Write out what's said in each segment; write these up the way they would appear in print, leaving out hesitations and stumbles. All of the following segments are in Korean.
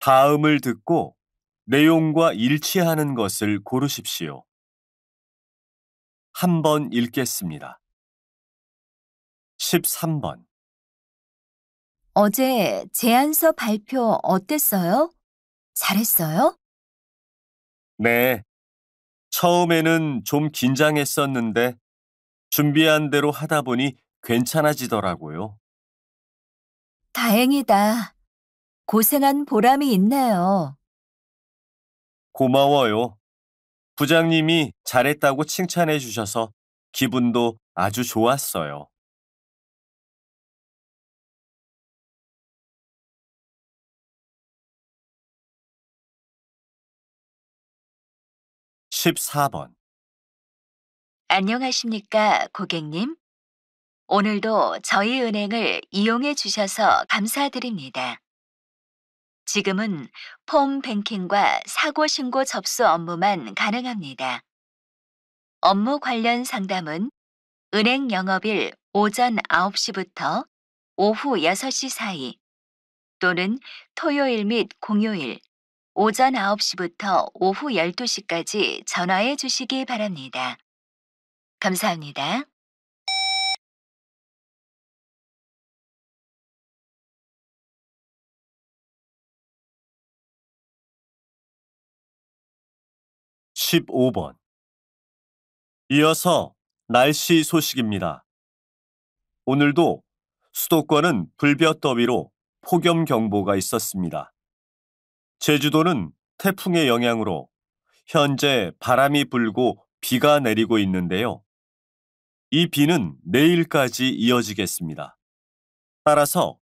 다음을 듣고 내용과 일치하는 것을 고르십시오. 한번 읽겠습니다. 13번. 어제 제안서 발표 어땠어요? 잘했어요? 네, 처음에는 좀 긴장했었는데 준비한 대로 하다 보니 괜찮아지더라고요. 다행이다. 고생한 보람이 있네요. 고마워요. 부장님이 잘했다고 칭찬해 주셔서 기분도 아주 좋았어요. 14번. 안녕하십니까, 고객님. 오늘도 저희 은행을 이용해 주셔서 감사드립니다. 지금은 폼 뱅킹과 사고 신고 접수 업무만 가능합니다. 업무 관련 상담은 은행 영업일 오전 9시부터 오후 6시 사이 또는 토요일 및 공휴일 오전 9시부터 오후 12시까지 전화해 주시기 바랍니다. 감사합니다. 십오 번. 이어서 날씨 소식입니다. 오늘도 수도권은 불볕더위로 폭염경보가 있었습니다. 제주도는 태풍의 영향으로 현재 바람이 불고 비가 내리고 있는데요. 이 비는 내일까지 이어지겠습니다. 따라서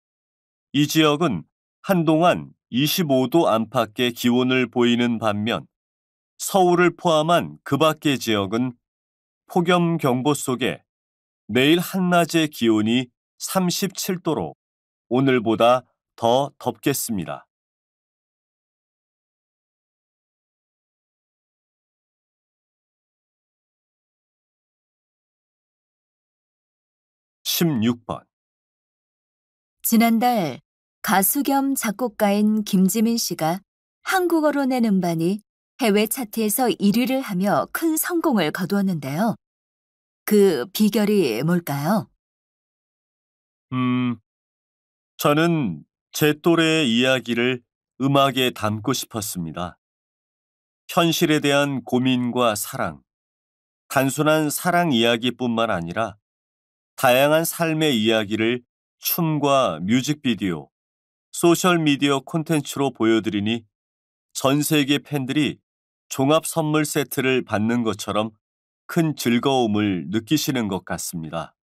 이 지역은 한동안 25도 안팎의 기온을 보이는 반면 서울을 포함한 그 밖의 지역은 폭염경보 속에 내일 한낮의 기온이 37도로 오늘보다 더 덥겠습니다. 16번. 지난달 가수 겸 작곡가인 김지민 씨가 한국어로 낸 음반이 해외 차트에서 1위를 하며 큰 성공을 거두었는데요. 그 비결이 뭘까요? 저는 제 또래의 이야기를 음악에 담고 싶었습니다. 현실에 대한 고민과 사랑, 단순한 사랑 이야기뿐만 아니라 다양한 삶의 이야기를 춤과 뮤직비디오, 소셜미디어 콘텐츠로 보여드리니 전 세계 팬들이 종합 선물 세트를 받는 것처럼 큰 즐거움을 느끼시는 것 같습니다.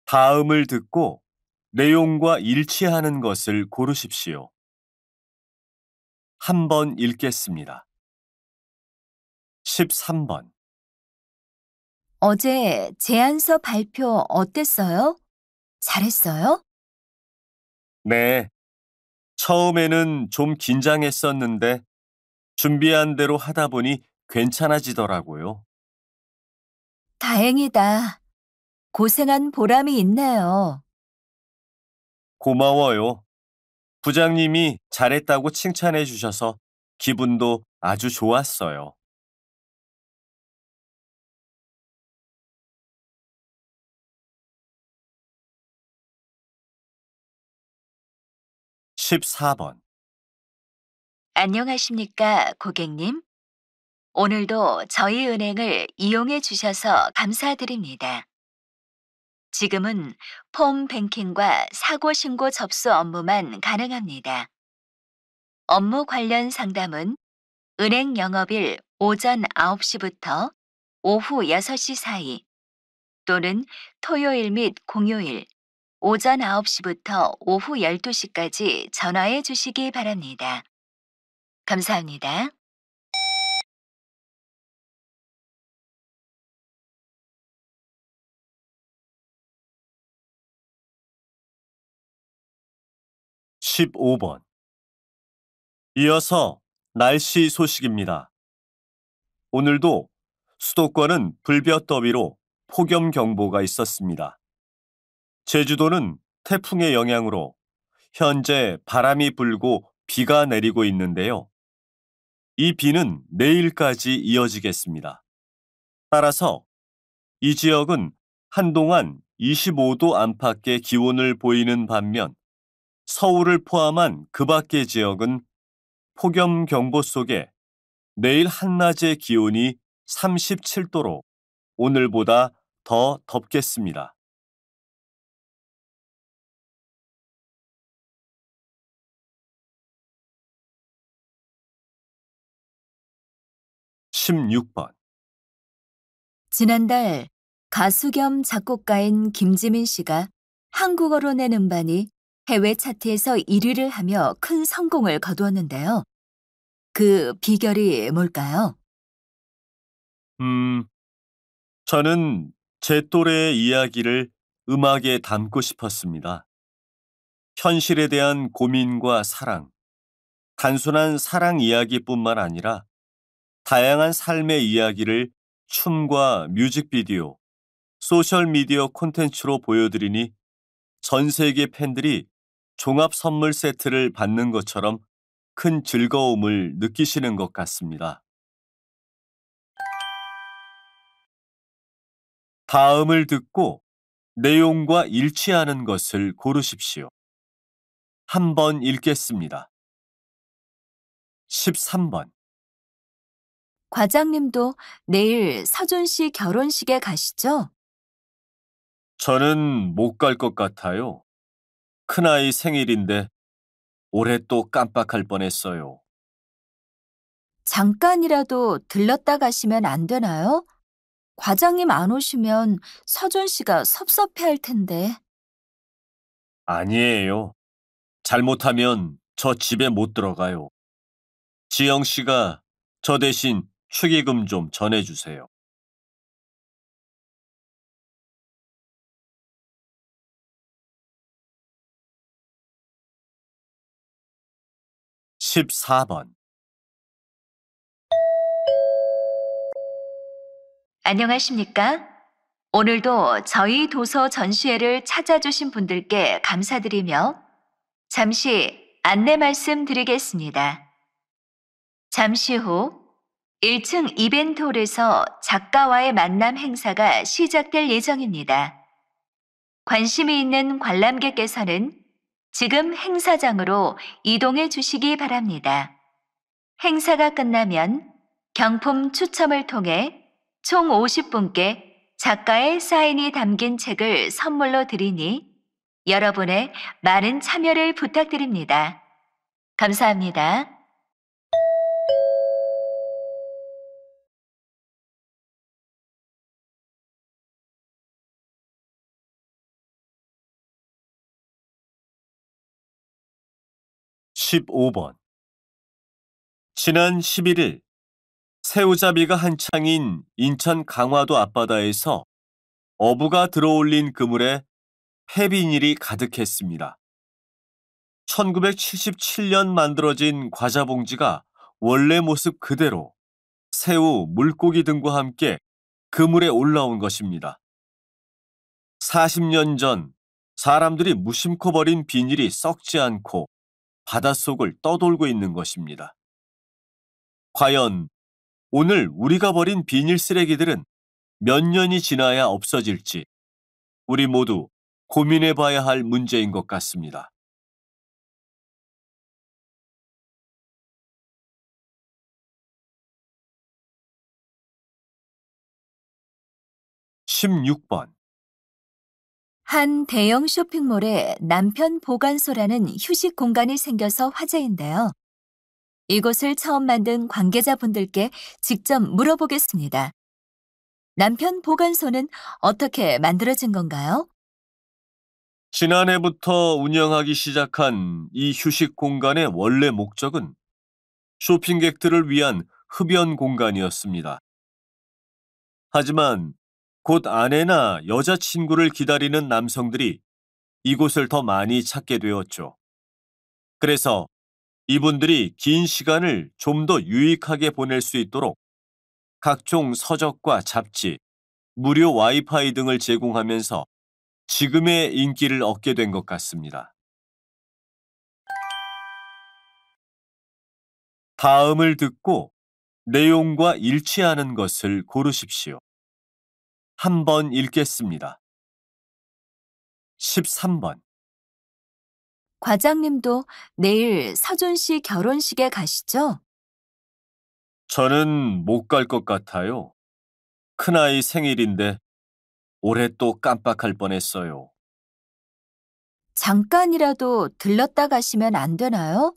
다음을 듣고 내용과 일치하는 것을 고르십시오. 한번 읽겠습니다. 13번. 어제 제안서 발표 어땠어요? 잘했어요? 네, 처음에는 좀 긴장했었는데 준비한 대로 하다 보니 괜찮아지더라고요. 다행이다. 고생한 보람이 있네요. 고마워요. 부장님이 잘했다고 칭찬해 주셔서 기분도 아주 좋았어요. 14번. 안녕하십니까, 고객님. 오늘도 저희 은행을 이용해 주셔서 감사드립니다. 지금은 폼 뱅킹과 사고 신고 접수 업무만 가능합니다. 업무 관련 상담은 은행 영업일 오전 9시부터 오후 6시 사이 또는 토요일 및 공휴일 오전 9시부터 오후 12시까지 전화해 주시기 바랍니다. 감사합니다. 십오 번. 이어서 날씨 소식입니다. 오늘도 수도권은 불볕더위로 폭염경보가 있었습니다. 제주도는 태풍의 영향으로 현재 바람이 불고 비가 내리고 있는데요. 이 비는 내일까지 이어지겠습니다. 따라서 이 지역은 한동안 25도 안팎의 기온을 보이는 반면 서울을 포함한 그 밖의 지역은 폭염경보 속에 내일 한낮의 기온이 37도로 오늘보다 더 덥겠습니다. (16번) 지난달 가수 겸 작곡가인 김지민 씨가 한국어로 낸 음반이 해외 차트에서 1위를 하며 큰 성공을 거두었는데요. 그 비결이 뭘까요? 저는 제 또래의 이야기를 음악에 담고 싶었습니다. 현실에 대한 고민과 사랑, 단순한 사랑 이야기뿐만 아니라 다양한 삶의 이야기를 춤과 뮤직비디오, 소셜미디어 콘텐츠로 보여드리니 전 세계 팬들이 종합 선물 세트를 받는 것처럼 큰 즐거움을 느끼시는 것 같습니다. 다음을 듣고 내용과 일치하는 것을 고르십시오. 한번 읽겠습니다. 13번. 과장님도 내일 서준 씨 결혼식에 가시죠? 저는 못 갈 것 같아요. 큰아이 생일인데 올해 또 깜빡할 뻔했어요. 잠깐이라도 들렀다 가시면 안 되나요? 과장님 안 오시면 서준 씨가 섭섭해할 텐데. 아니에요. 잘못하면 저 집에 못 들어가요. 지영 씨가 저 대신 축의금 좀 전해주세요. 14번. 안녕하십니까? 오늘도 저희 도서 전시회를 찾아주신 분들께 감사드리며 잠시 안내 말씀 드리겠습니다. 잠시 후 1층 이벤트홀에서 작가와의 만남 행사가 시작될 예정입니다. 관심이 있는 관람객께서는 지금 행사장으로 이동해 주시기 바랍니다. 행사가 끝나면 경품 추첨을 통해 총 50분께 작가의 사인이 담긴 책을 선물로 드리니 여러분의 많은 참여를 부탁드립니다. 감사합니다. (15번) 지난 11일 새우잡이가 한창인 인천 강화도 앞바다에서 어부가 들어올린 그물에 폐비닐이 가득했습니다. 1977년 만들어진 과자봉지가 원래 모습 그대로 새우, 물고기 등과 함께 그물에 올라온 것입니다. 40년 전 사람들이 무심코 버린 비닐이 썩지 않고 바닷속을 떠돌고 있는 것입니다. 과연 오늘 우리가 버린 비닐 쓰레기들은 몇 년이 지나야 없어질지 우리 모두 고민해 봐야 할 문제인 것 같습니다. 16번. 한 대형 쇼핑몰에 남편 보관소라는 휴식 공간이 생겨서 화제인데요. 이곳을 처음 만든 관계자분들께 직접 물어보겠습니다. 남편 보관소는 어떻게 만들어진 건가요? 지난해부터 운영하기 시작한 이 휴식 공간의 원래 목적은 쇼핑객들을 위한 흡연 공간이었습니다. 하지만 곧 아내나 여자친구를 기다리는 남성들이 이곳을 더 많이 찾게 되었죠. 그래서 이분들이 긴 시간을 좀 더 유익하게 보낼 수 있도록 각종 서적과 잡지, 무료 와이파이 등을 제공하면서 지금의 인기를 얻게 된 것 같습니다. 다음을 듣고 내용과 일치하는 것을 고르십시오. 한번 읽겠습니다. 13번. 과장님도 내일 서준 씨 결혼식에 가시죠? 저는 못 갈 것 같아요. 큰아이 생일인데 올해 또 깜빡할 뻔했어요. 잠깐이라도 들렀다 가시면 안 되나요?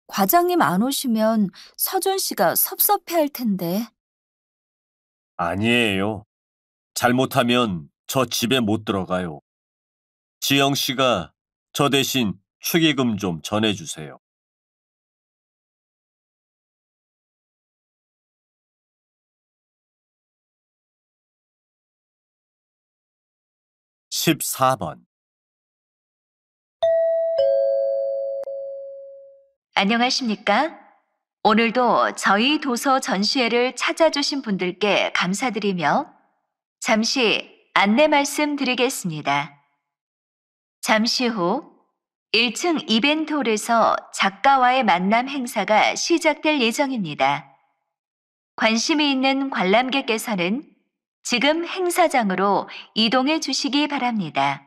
과장님 안 오시면 서준 씨가 섭섭해할 텐데. 아니에요. 잘못하면 저 집에 못 들어가요. 지영 씨가 저 대신 축의금 좀 전해주세요. 14번. 안녕하십니까? 오늘도 저희 도서 전시회를 찾아주신 분들께 감사드리며 잠시 안내 말씀 드리겠습니다. 잠시 후 1층 이벤트홀에서 작가와의 만남 행사가 시작될 예정입니다. 관심이 있는 관람객께서는 지금 행사장으로 이동해 주시기 바랍니다.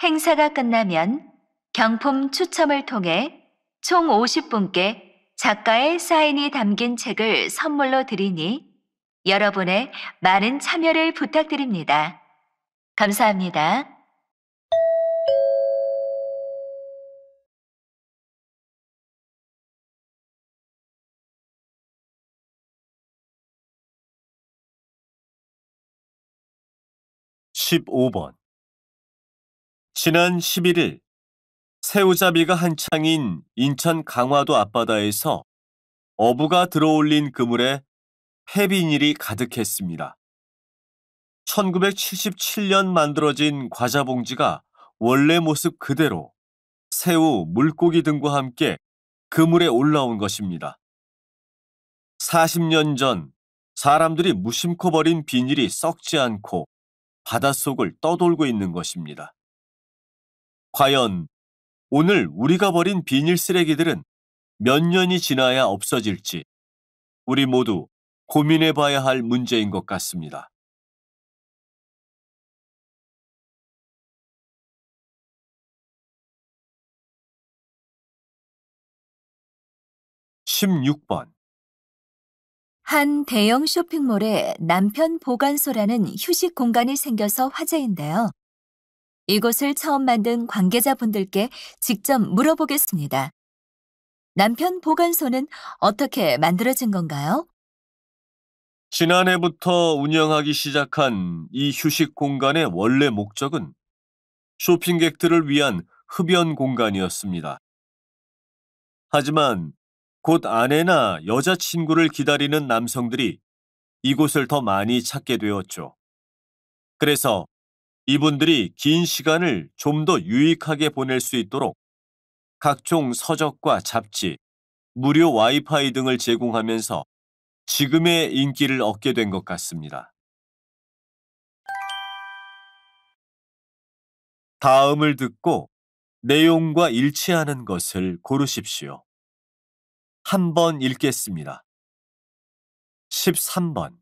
행사가 끝나면 경품 추첨을 통해 총 50분께 작가의 사인이 담긴 책을 선물로 드리니 여러분의 많은 참여를 부탁드립니다. 감사합니다. (15번) 지난 11일 새우잡이가 한창인 인천 강화도 앞바다에서 어부가 들어올린 그물에 폐비닐이 가득했습니다. 1977년 만들어진 과자봉지가 원래 모습 그대로 새우, 물고기 등과 함께 그물에 올라온 것입니다. 40년 전 사람들이 무심코 버린 비닐이 썩지 않고 바닷속을 떠돌고 있는 것입니다. 과연 오늘 우리가 버린 비닐 쓰레기들은 몇 년이 지나야 없어질지 우리 모두 고민해 봐야 할 문제인 것 같습니다. (16번) 한 대형 쇼핑몰에 남편 보관소라는 휴식 공간이 생겨서 화제인데요. 이곳을 처음 만든 관계자분들께 직접 물어보겠습니다. 남편 보관소는 어떻게 만들어진 건가요? 지난해부터 운영하기 시작한 이 휴식 공간의 원래 목적은 쇼핑객들을 위한 흡연 공간이었습니다. 하지만 곧 아내나 여자친구를 기다리는 남성들이 이곳을 더 많이 찾게 되었죠. 그래서 이분들이 긴 시간을 좀 더 유익하게 보낼 수 있도록 각종 서적과 잡지, 무료 와이파이 등을 제공하면서 지금의 인기를 얻게 된 것 같습니다. 다음을 듣고 내용과 일치하는 것을 고르십시오. 한번 읽겠습니다. 13번.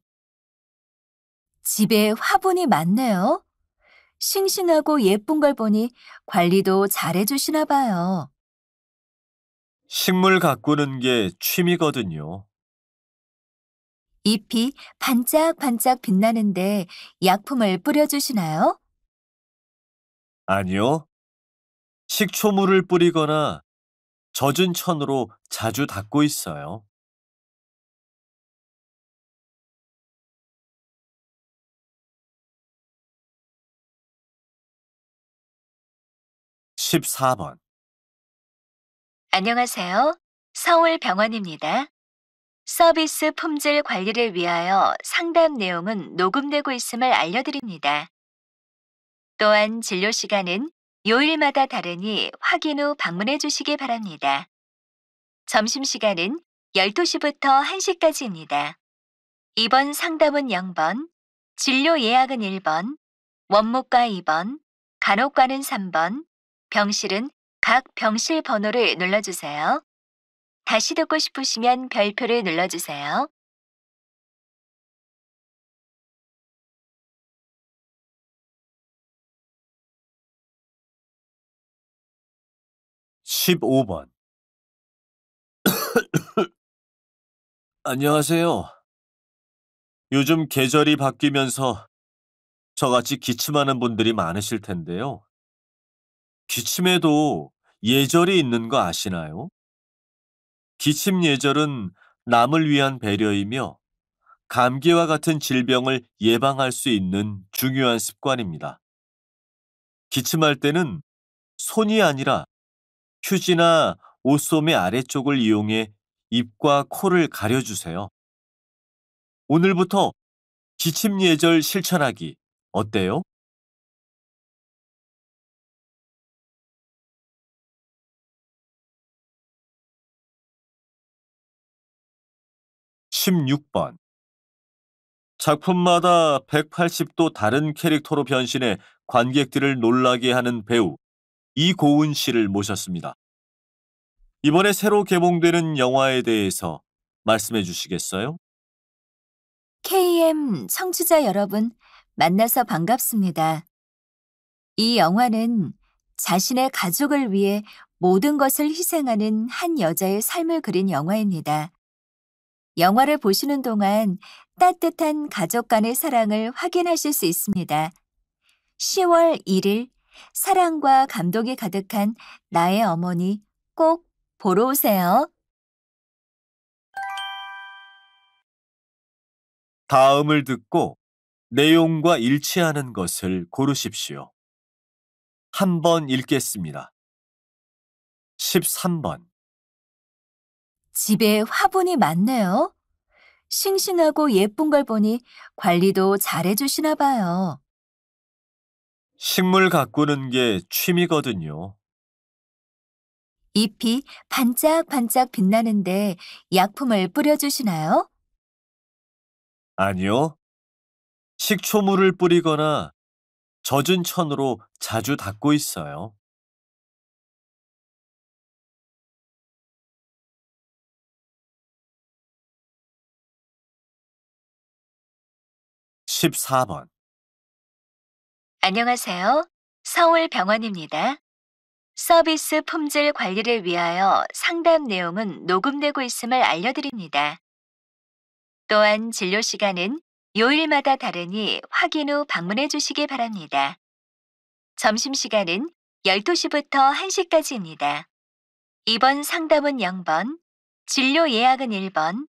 집에 화분이 많네요. 싱싱하고 예쁜 걸 보니 관리도 잘해주시나 봐요. 식물 가꾸는 게 취미거든요. 잎이 반짝반짝 빛나는데 약품을 뿌려주시나요? 아니요. 식초물을 뿌리거나 젖은 천으로 자주 닦고 있어요. 14번. 안녕하세요. 서울병원입니다. 서비스 품질 관리를 위하여 상담 내용은 녹음되고 있음을 알려드립니다. 또한 진료 시간은 요일마다 다르니 확인 후 방문해 주시기 바랍니다. 점심시간은 12시부터 1시까지입니다. 입원 상담은 0번, 진료 예약은 1번, 원무과 2번, 간호과는 3번, 병실은 각 병실 번호를 눌러주세요. 다시 듣고 싶으시면 별표를 눌러주세요. 15번. 안녕하세요. 요즘 계절이 바뀌면서 저같이 기침하는 분들이 많으실 텐데요. 기침에도 예절이 있는 거 아시나요? 기침 예절은 남을 위한 배려이며 감기와 같은 질병을 예방할 수 있는 중요한 습관입니다. 기침할 때는 손이 아니라 휴지나 옷소매 아래쪽을 이용해 입과 코를 가려주세요. 오늘부터 기침 예절 실천하기 어때요? 16번. 작품마다 180도 다른 캐릭터로 변신해 관객들을 놀라게 하는 배우 이고은 씨를 모셨습니다. 이번에 새로 개봉되는 영화에 대해서 말씀해 주시겠어요? KM 청취자 여러분, 만나서 반갑습니다. 이 영화는 자신의 가족을 위해 모든 것을 희생하는 한 여자의 삶을 그린 영화입니다. 영화를 보시는 동안 따뜻한 가족 간의 사랑을 확인하실 수 있습니다. 10월 1일 사랑과 감동이 가득한 나의 어머니 꼭 보러 오세요. 다음을 듣고 내용과 일치하는 것을 고르십시오. 한 번 읽겠습니다. 13번. 집에 화분이 많네요. 싱싱하고 예쁜 걸 보니 관리도 잘해주시나 봐요. 식물 가꾸는 게 취미거든요. 잎이 반짝반짝 빛나는데 약품을 뿌려주시나요? 아니요. 식초물을 뿌리거나 젖은 천으로 자주 닦고 있어요. 14번. 안녕하세요. 서울병원입니다. 서비스 품질 관리를 위하여 상담 내용은 녹음되고 있음을 알려드립니다. 또한 진료 시간은 요일마다 다르니 확인 후 방문해 주시기 바랍니다. 점심시간은 12시부터 1시까지입니다. 이번 상담은 0번, 진료 예약은 1번,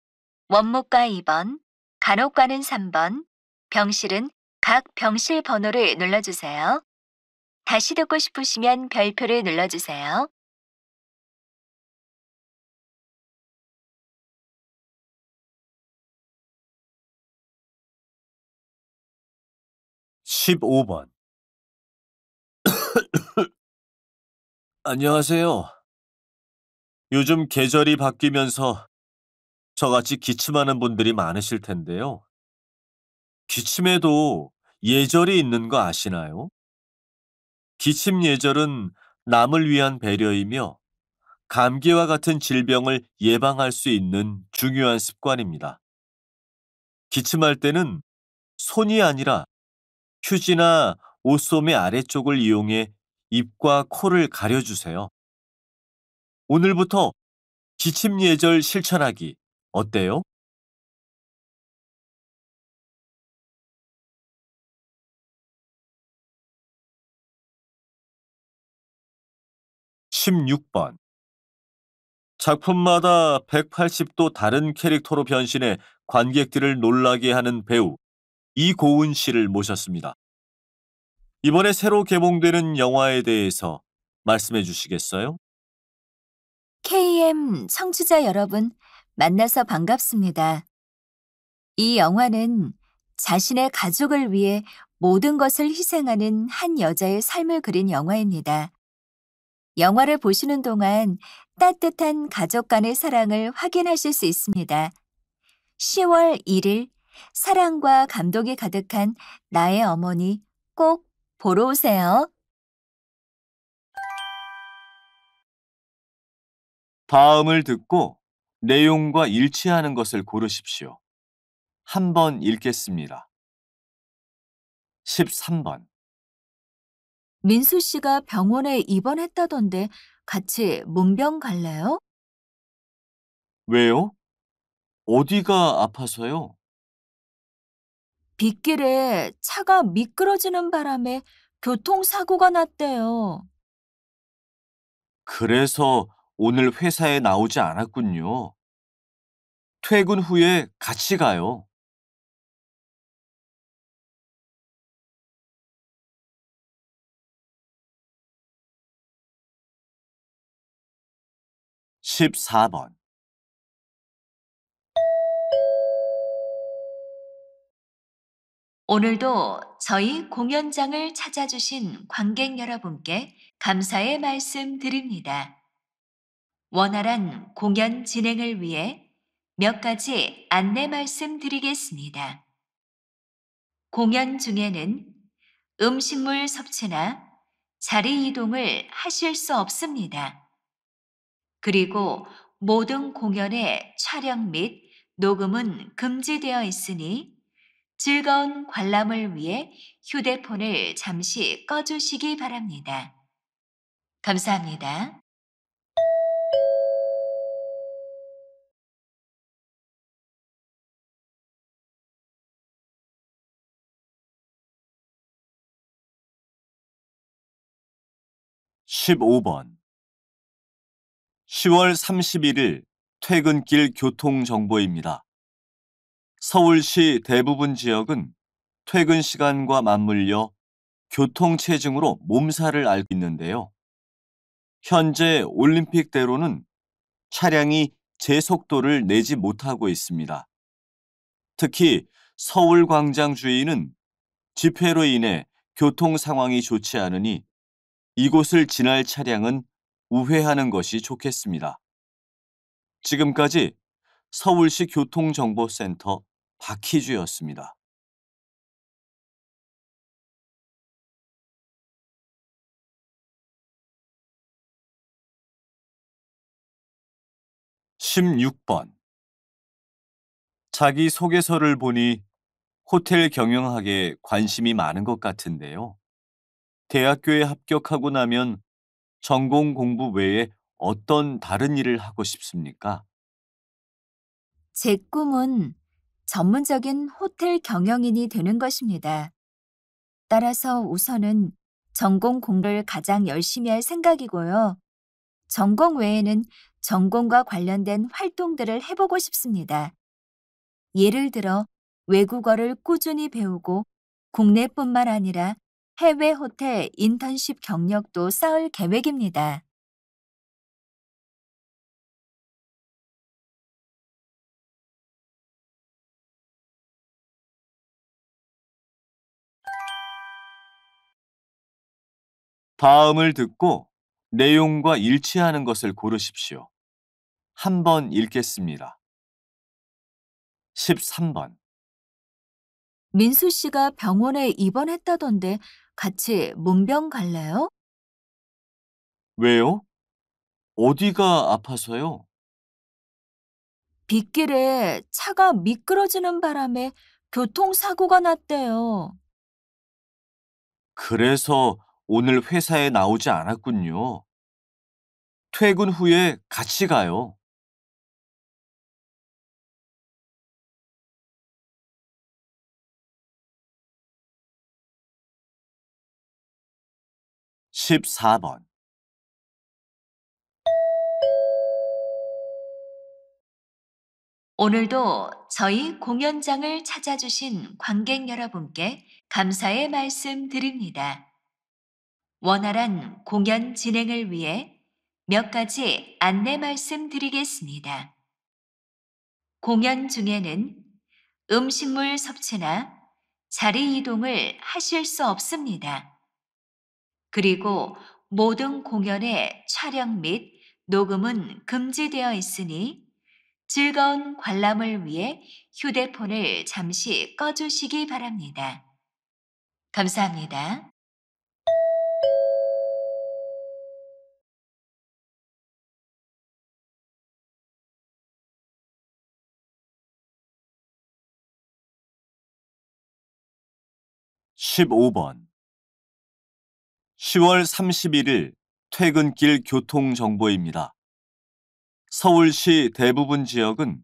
원무과 2번, 간호과는 3번, 병실은 각 병실 번호를 눌러주세요. 다시 듣고 싶으시면 별표를 눌러주세요. 15번. 안녕하세요. 요즘 계절이 바뀌면서 저같이 기침하는 분들이 많으실 텐데요. 기침에도 예절이 있는 거 아시나요? 기침 예절은 남을 위한 배려이며 감기와 같은 질병을 예방할 수 있는 중요한 습관입니다. 기침할 때는 손이 아니라 휴지나 옷소매 아래쪽을 이용해 입과 코를 가려주세요. 오늘부터 기침 예절 실천하기 어때요? 16번. 작품마다 180도 다른 캐릭터로 변신해 관객들을 놀라게 하는 배우 이고은 씨를 모셨습니다. 이번에 새로 개봉되는 영화에 대해서 말씀해 주시겠어요? KM 청취자 여러분, 만나서 반갑습니다. 이 영화는 자신의 가족을 위해 모든 것을 희생하는 한 여자의 삶을 그린 영화입니다. 영화를 보시는 동안 따뜻한 가족 간의 사랑을 확인하실 수 있습니다. 10월 1일 사랑과 감동이 가득한 나의 어머니 꼭 보러 오세요. 다음을 듣고 내용과 일치하는 것을 고르십시오. 한 번 읽겠습니다. 13번. 민수 씨가 병원에 입원했다던데 같이 문병 갈래요? 왜요? 어디가 아파서요? 빗길에 차가 미끄러지는 바람에 교통사고가 났대요. 그래서 오늘 회사에 나오지 않았군요. 퇴근 후에 같이 가요. 14번. 오늘도 저희 공연장을 찾아주신 관객 여러분께 감사의 말씀 드립니다. 원활한 공연 진행을 위해 몇 가지 안내 말씀 드리겠습니다. 공연 중에는 음식물 섭취나 자리 이동을 하실 수 없습니다. 그리고 모든 공연의 촬영 및 녹음은 금지되어 있으니 즐거운 관람을 위해 휴대폰을 잠시 꺼주시기 바랍니다. 감사합니다. 15번. 10월 31일 퇴근길 교통정보입니다. 서울시 대부분 지역은 퇴근 시간과 맞물려 교통체증으로 몸살을 앓고 있는데요. 현재 올림픽대로는 차량이 제속도를 내지 못하고 있습니다. 특히 서울광장 주위는 집회로 인해 교통 상황이 좋지 않으니 이곳을 지날 차량은 우회하는 것이 좋겠습니다. 지금까지 서울시 교통정보센터 박희주였습니다. 16번. 자기 소개서를 보니 호텔 경영학에 관심이 많은 것 같은데요. 대학교에 합격하고 나면 전공 공부 외에 어떤 다른 일을 하고 싶습니까? 제 꿈은 전문적인 호텔 경영인이 되는 것입니다. 따라서 우선은 전공 공부를 가장 열심히 할 생각이고요. 전공 외에는 전공과 관련된 활동들을 해보고 싶습니다. 예를 들어 외국어를 꾸준히 배우고 국내뿐만 아니라 해외 호텔 인턴십 경력도 쌓을 계획입니다. 다음을 듣고 내용과 일치하는 것을 고르십시오. 한 번 읽겠습니다. 13번. 민수 씨가 병원에 입원했다던데 같이 문병 갈래요? 왜요? 어디가 아파서요? 빗길에 차가 미끄러지는 바람에 교통사고가 났대요. 그래서 오늘 회사에 나오지 않았군요. 퇴근 후에 같이 가요. 14번. 오늘도 저희 공연장을 찾아주신 관객 여러분께 감사의 말씀 드립니다. 원활한 공연 진행을 위해 몇 가지 안내 말씀 드리겠습니다. 공연 중에는 음식물 섭취나 자리 이동을 하실 수 없습니다. 그리고 모든 공연의 촬영 및 녹음은 금지되어 있으니 즐거운 관람을 위해 휴대폰을 잠시 꺼주시기 바랍니다. 감사합니다. 15번 10월 31일 퇴근길 교통정보입니다. 서울시 대부분 지역은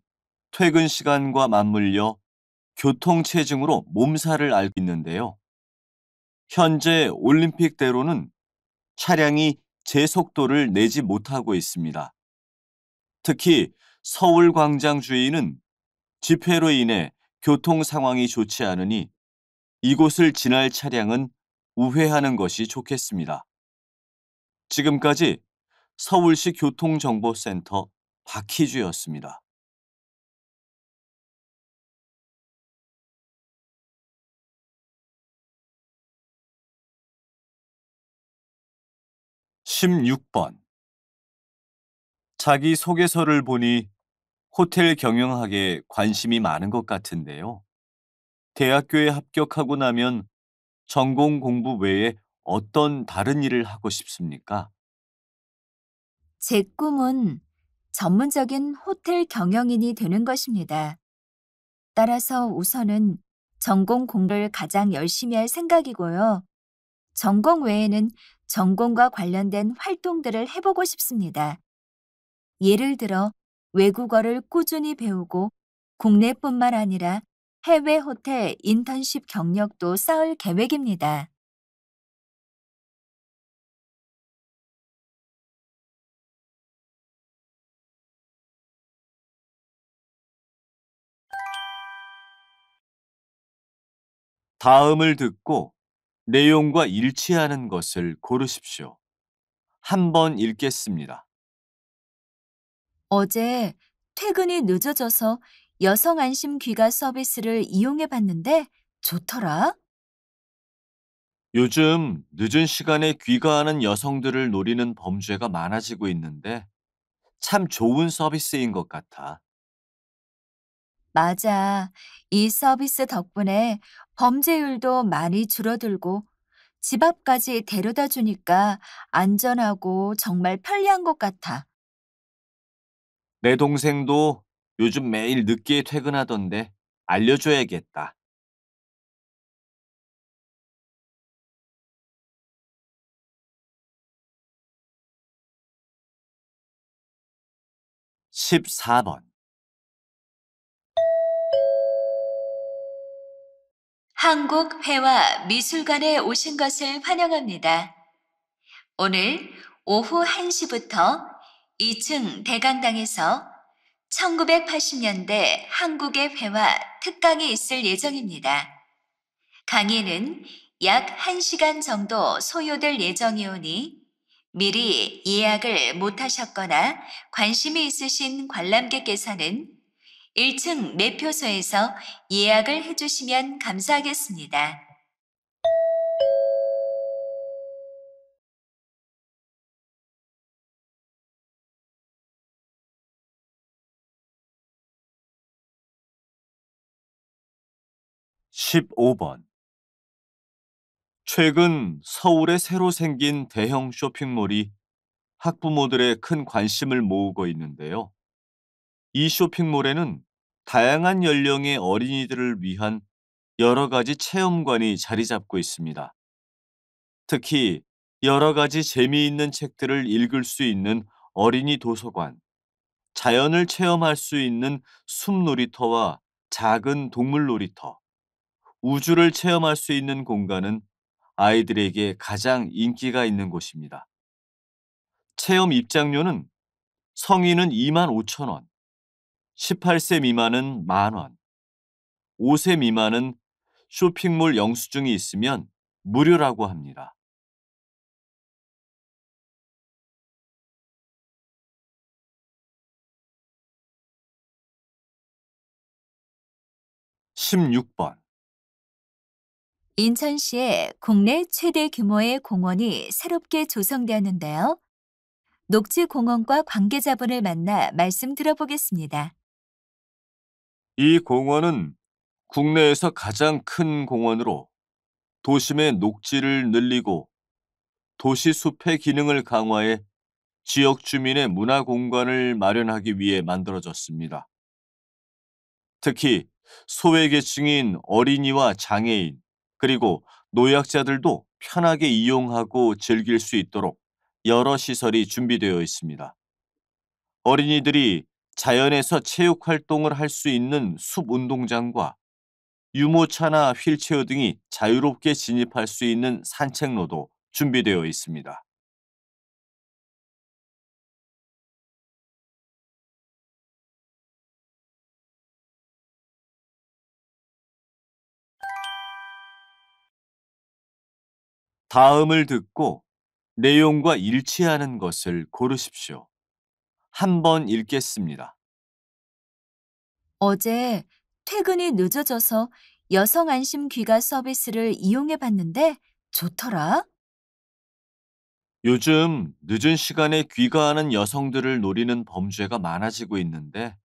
퇴근 시간과 맞물려 교통체증으로 몸살을 앓고 있는데요. 현재 올림픽대로는 차량이 제 속도를 내지 못하고 있습니다. 특히 서울 광장 주위는 집회로 인해 교통 상황이 좋지 않으니 이곳을 지날 차량은 우회하는 것이 좋겠습니다. 지금까지 서울시 교통정보센터 박희주였습니다. 16번 자기 소개서를 보니 호텔 경영학에 관심이 많은 것 같은데요. 대학교에 합격하고 나면 전공 공부 외에 어떤 다른 일을 하고 싶습니까? 제 꿈은 전문적인 호텔 경영인이 되는 것입니다. 따라서 우선은 전공 공부를 가장 열심히 할 생각이고요. 전공 외에는 전공과 관련된 활동들을 해보고 싶습니다. 예를 들어 외국어를 꾸준히 배우고 국내뿐만 아니라 해외 호텔 인턴십 경력도 쌓을 계획입니다. '다음을 듣고 내용과 일치하는 것을 고르십시오. 한번 읽겠습니다. 어제 퇴근이 늦어져서 여성 안심 귀가 서비스를 이용해 봤는데 좋더라. 요즘 늦은 시간에 귀가하는 여성들을 노리는 범죄가 많아지고 있는데 참 좋은 서비스인 것 같아. 맞아. 이 서비스 덕분에 범죄율도 많이 줄어들고 집 앞까지 데려다 주니까 안전하고 정말 편리한 것 같아. 내 동생도 요즘 매일 늦게 퇴근하던데 알려줘야겠다. 14번 한국회화 미술관에 오신 것을 환영합니다. 오늘 오후 1시부터 2층 대강당에서 1980년대 한국의 회화 특강이 있을 예정입니다. 강의는 약 1시간 정도 소요될 예정이오니 미리 예약을 못하셨거나 관심이 있으신 관람객께서는 1층 매표소에서 예약을 해주시면 감사하겠습니다. 15번 최근 서울에 새로 생긴 대형 쇼핑몰이 학부모들의 큰 관심을 모으고 있는데요. 이 쇼핑몰에는 다양한 연령의 어린이들을 위한 여러 가지 체험관이 자리 잡고 있습니다. 특히 여러 가지 재미있는 책들을 읽을 수 있는 어린이 도서관, 자연을 체험할 수 있는 숲놀이터와 작은 동물 놀이터, 우주를 체험할 수 있는 공간은 아이들에게 가장 인기가 있는 곳입니다. 체험 입장료는 성인은 25,000원, 18세 미만은 만원, 5세 미만은 쇼핑몰 영수증이 있으면 무료라고 합니다. 16번 인천시에 국내 최대 규모의 공원이 새롭게 조성되었는데요. 녹지공원과 관계자분을 만나 말씀 들어보겠습니다. 이 공원은 국내에서 가장 큰 공원으로 도심의 녹지를 늘리고 도시 숲의 기능을 강화해 지역 주민의 문화 공간을 마련하기 위해 만들어졌습니다. 특히 소외계층인 어린이와 장애인, 그리고 노약자들도 편하게 이용하고 즐길 수 있도록 여러 시설이 준비되어 있습니다. 어린이들이 자연에서 체육 활동을 할 수 있는 숲 운동장과 유모차나 휠체어 등이 자유롭게 진입할 수 있는 산책로도 준비되어 있습니다. 다음을 듣고 내용과 일치하는 것을 고르십시오. 한번 읽겠습니다. 어제 퇴근이 늦어져서 여성 안심 귀가 서비스를 이용해 봤는데 좋더라. 요즘 늦은 시간에 귀가하는 여성들을 노리는 범죄가 많아지고 있는데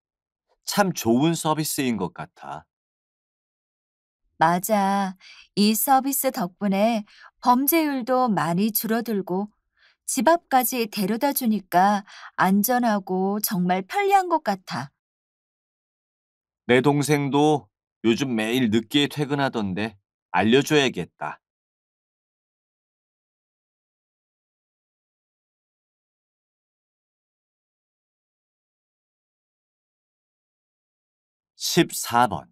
참 좋은 서비스인 것 같아. 맞아. 이 서비스 덕분에 범죄율도 많이 줄어들고 집 앞까지 데려다 주니까 안전하고 정말 편리한 것 같아. 내 동생도 요즘 매일 늦게 퇴근하던데 알려줘야겠다. 14번.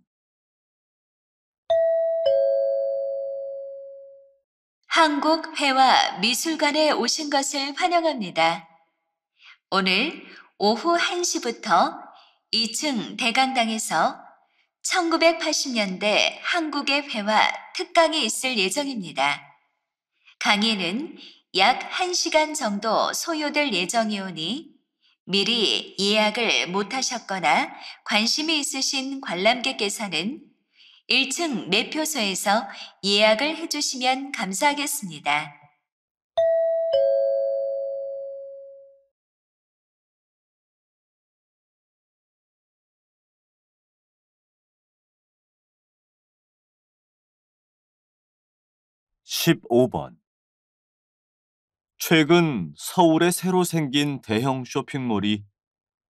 한국회화 미술관에 오신 것을 환영합니다. 오늘 오후 1시부터 2층 대강당에서 1980년대 한국의 회화 특강이 있을 예정입니다. 강의는 약 1시간 정도 소요될 예정이오니 미리 예약을 못하셨거나 관심이 있으신 관람객께서는 1층 매표소에서 예약을 해주시면 감사하겠습니다. 15번. 최근 서울에 새로 생긴 대형 쇼핑몰이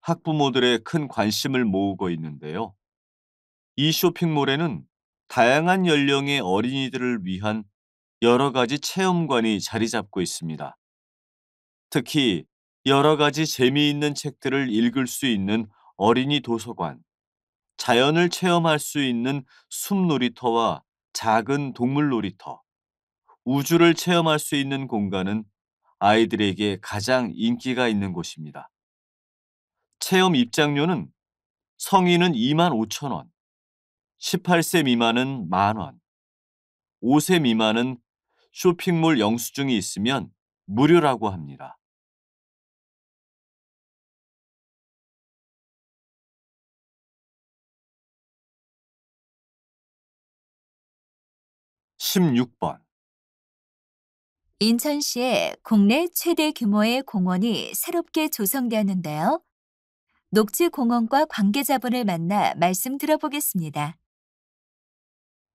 학부모들의 큰 관심을 모으고 있는데요. 이 쇼핑몰에는 다양한 연령의 어린이들을 위한 여러 가지 체험관이 자리 잡고 있습니다. 특히 여러 가지 재미있는 책들을 읽을 수 있는 어린이 도서관, 자연을 체험할 수 있는 숲 놀이터와 작은 동물 놀이터, 우주를 체험할 수 있는 공간은 아이들에게 가장 인기가 있는 곳입니다. 체험 입장료는 성인은 25,000원, 18세 미만은 만원, 5세 미만은 쇼핑몰 영수증이 있으면 무료라고 합니다. 16번. 인천시에 국내 최대 규모의 공원이 새롭게 조성되었는데요. 녹지공원과 관계자분을 만나 말씀 들어보겠습니다.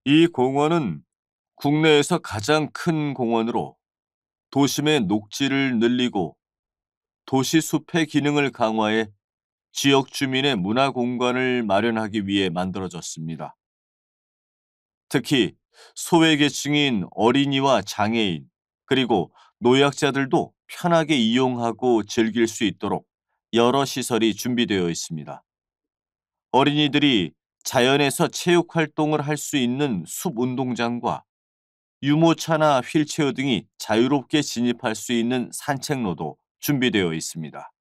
이 공원은 국내에서 가장 큰 공원으로 도심의 녹지를 늘리고 도시 숲의 기능을 강화해 지역 주민의 문화 공간을 마련하기 위해 만들어졌습니다. 특히 소외계층인 어린이와 장애인, 그리고 노약자들도 편하게 이용하고 즐길 수 있도록 여러 시설이 준비되어 있습니다. 어린이들이 자연에서 체육 활동을 할 수 있는 숲 운동장과 유모차나 휠체어 등이 자유롭게 진입할 수 있는 산책로도 준비되어 있습니다.